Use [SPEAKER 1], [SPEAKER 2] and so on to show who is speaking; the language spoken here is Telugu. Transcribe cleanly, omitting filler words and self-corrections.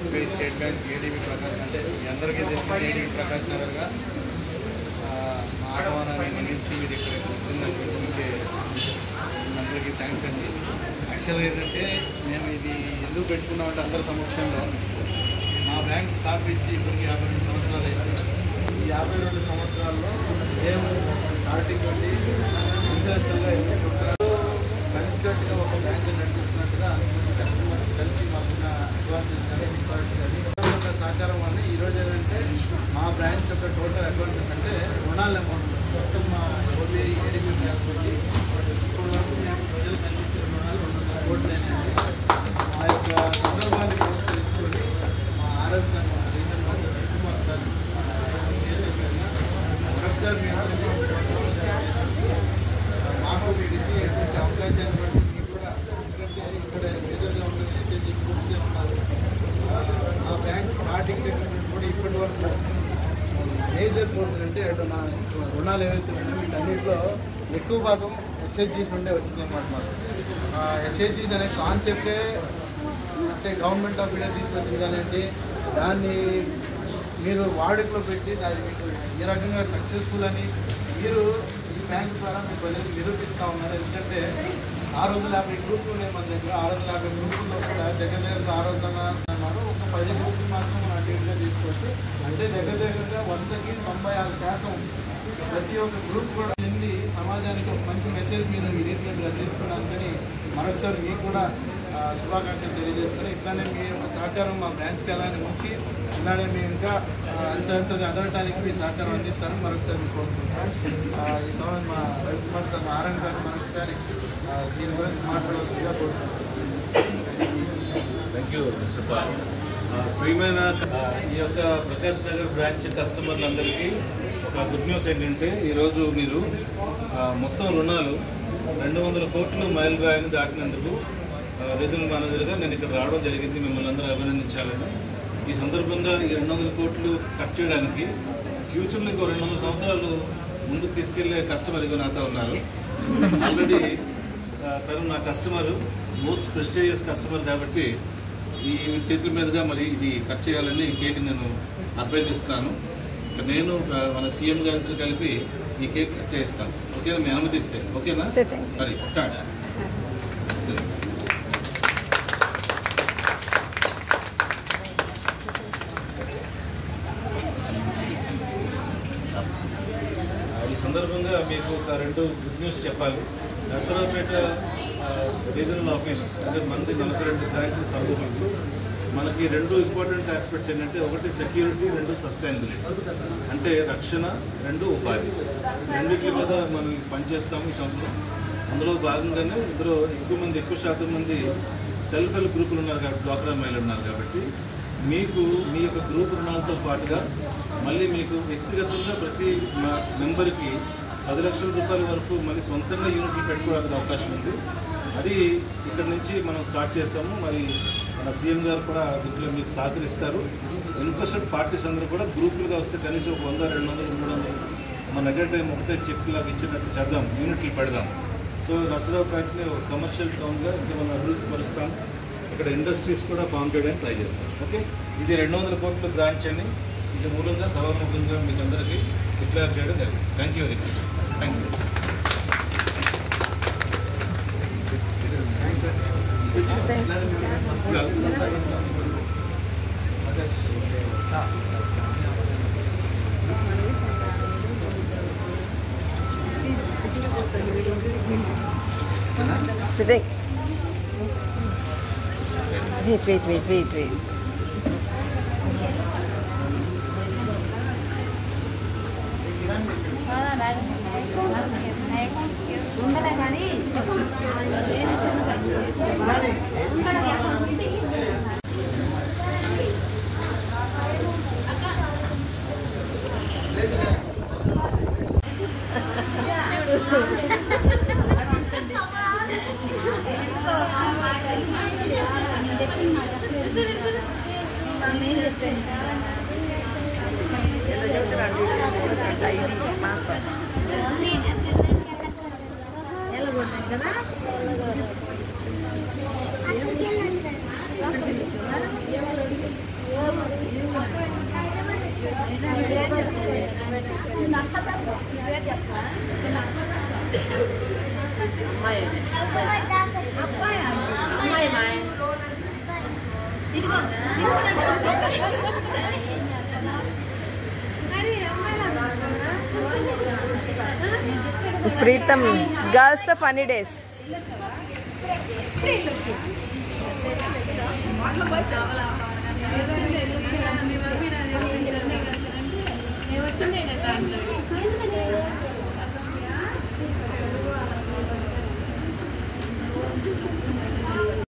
[SPEAKER 1] SBI state bank ADB Prakash అంటే మీ అందరికీ తెలిసిన ఏడీబీ ప్రకాశ్ నగర్గా మా ఆహ్వానాన్ని మన్నించి మీరు ఇక్కడికి వచ్చిందని అందరికీ థ్యాంక్స్ అండి. యాక్చువల్గా ఏంటంటే మేము ఇది ఎందుకు పెట్టుకున్నామంటే అందరి సమక్షంలో మా బ్యాంక్ స్థాపించి ఇప్పటికి 52 సంవత్సరాలు అయింది. ఈ 52 సంవత్సరాల్లో మేము స్టార్టింగ్ నుండి అంచెలంచెలుగా కలిసికట్టుగా ఒక బ్యాంక్ నడిపిస్తున్నట్టుగా అందరికీ కస్టమర్స్ కలిసి మాకున్న అడ్వాన్సెస్ కానీ డిపాజిట్స్ కానీ ఒక సహకారం వల్ల ఈరోజు ఏంటంటే మా బ్రాంచ్ యొక్క టోటల్ అడ్వాన్సెస్ అంటే రుణాల అమౌంట్ మొత్తం మా ఓన్లీ ఏడీబీ బ్యాంక్స్ ఉంది. ఇప్పుడు వరకు మేము ప్రజలకు అందించిన రుణాలు 200 కోట్లు అయినాయి. ఆ యొక్క సందర్భాన్ని పురస్కరించుకొని మా ఆరోగ్య ఒకసారి మాకు వీడికి ఎటువంటి అవకాశాన్ని బట్టి మీకు కూడా ఎందుకంటే ఇక్కడ మేజర్గా ఉంటుంది మెసేజ్ పూర్తిగా ఉన్నారు. మా బ్యాంక్ స్టార్టింగ్ కూడా ఇప్పటి వరకు మేజర్ పోర్షన్ అంటే నా రుణాలు ఏవైతే ఉన్నాయో వీటన్నింటిలో ఎక్కువ భాగం ఎస్హెచ్జీస్ నుండే వచ్చింది అన్నమాట. మాకు ఎస్హెచ్జీస్ అనే కాన్సెప్టే అంటే గవర్నమెంట్ ఆఫ్ ఇండియా తీసుకొచ్చింది కానివ్వండి, దాన్ని మీరు వాడుకలో పెట్టి దాన్ని మీకు ఏ రకంగా సక్సెస్ఫుల్ అని మీరు ఈ బ్యాంక్ ద్వారా మీ ప్రజలకు నిరూపిస్తూ ఉన్నారు. ఎందుకంటే 650 గ్రూపులు ఉన్నాయి మన దగ్గర. 650 గ్రూపుల్లో కూడా దగ్గర 600 అన్నారు. ఒక 10 గ్రూపులు మాత్రం మనం అటెండ్గా తీసుకోవచ్చు. అంటే దగ్గరగా 100కి 96% ప్రతి ఒక్క గ్రూప్ కూడా చెంది సమాజానికి ఒక మంచి మెసేజ్ మీరు ఈ రీతిగా మీరు అందిస్తున్నారని మరొకసారి మీకు కూడా శుభాకాంక్షలు తెలియజేస్తారు. ఇట్లానే మీ యొక్క సహకారం మా బ్రాంచ్కి అలానే ఉంచి ఇలానే మేము ఇంకా అంచెలంచెలుగా ఎదగటానికి మీ సహకారం అందిస్తారని మరొకసారి మీకు కోరుకుంటాం. ఈ సమయం మా రవికుమార్ సార్ నారాయణ గారు మరొకసారి దీని గురించి మాట్లాడవలసిందిగా కోరుకుంటున్నాం.
[SPEAKER 2] Thank you mister Paul. ప్రియమైన ఈ యొక్క ప్రకాశ్ నగర్ బ్రాంచ్ కస్టమర్లందరికీ ఒక గుడ్ న్యూస్ ఏంటంటే ఈరోజు మీరు మొత్తం రుణాలు 200 కోట్లు మైలురాయిని దాటినందుకు రీజనల్ మేనేజర్గా నేను ఇక్కడ రావడం జరిగింది. మిమ్మల్ని అందరూ అభినందించాలని. ఈ సందర్భంగా ఈ 200 కోట్లు కట్ చేయడానికి ఫ్యూచర్లో ఇంకో 200 సంవత్సరాలు ముందుకు తీసుకెళ్లే కస్టమర్ ఇగో నాతో ఉన్నారు. ఆల్రెడీ తను నా కస్టమర్, మోస్ట్ ప్రెస్టీజియస్ కస్టమర్ కాబట్టి ఈ చేతుల మీదుగా మరి ఇది కట్ చేయాలని కేక్ నేను అభ్యర్థిస్తున్నాను. నేను మన సీఎం గారితో కలిపి ఈ కేక్ కట్ చేయిస్తాను. ఓకేనా? మీ అనుమతిస్తే ఓకేనా? మరి ఈ సందర్భంగా మీకు ఒక 2 గుడ్ న్యూస్ చెప్పాలి. నర్సరావుపేట రీజనల్ ఆఫీస్ అంటే మనది 42 బ్రాంచ్లు సంబంధించింది. మనకి 2 ఇంపార్టెంట్ ఆస్పెక్ట్స్ ఏంటంటే, ఒకటి సెక్యూరిటీ, 2 సస్టైనబిలిటీ అంటే రక్షణ, 2 ఉపాధి. రెండింటి మీద మనం పనిచేస్తాము ఈ సంవత్సరం. అందులో భాగంగానే ఇందులో ఎక్కువ శాతం మంది సెల్ఫ్ హెల్ప్ గ్రూపులు ఉన్నారు కాబట్టి, డ్వాక్రా మహిళలు ఉన్నారు కాబట్టి మీకు మీ యొక్క గ్రూప్ రుణాలతో పాటుగా మళ్ళీ మీకు వ్యక్తిగతంగా ప్రతి మెంబర్కి 10 లక్షల రూపాయల వరకు మళ్ళీ సొంతంగా యూనిట్లు పెట్టుకోవడానికి అవకాశం ఉంది. అది ఇక్కడ నుంచి మనం స్టార్ట్ చేస్తాము. మరి మన సీఎం గారు కూడా దీంట్లో మీకు సహకరిస్తారు. ఇంట్రెస్టెడ్ పార్టీస్ అందరూ కూడా గ్రూపులుగా వస్తే కనీసం 100, 200, 300 మన ఎట్ టైం ఒకటే చెక్లాగా ఇచ్చినట్టు చేద్దాం, యూనిట్లు పెడదాం. సో నర్సరావుపేటని ఒక కమర్షియల్ టౌన్గా ఇంకా మనం అభివృద్ధి పరుస్తాం. ఇక్కడ ఇండస్ట్రీస్ కూడా ఫామ్ చేయడానికి ట్రై చేస్తాం. ఓకే, ఇది 200 కోట్ల బ్రాంచ్ అని ఇది మూలంగా సభాముఖంగా మీకు అందరికీ డిక్లేర్ చేయడం జరిగింది. Thank you very much. Thank you.
[SPEAKER 3] Sitting. Wait. Preetam, girls the funny days.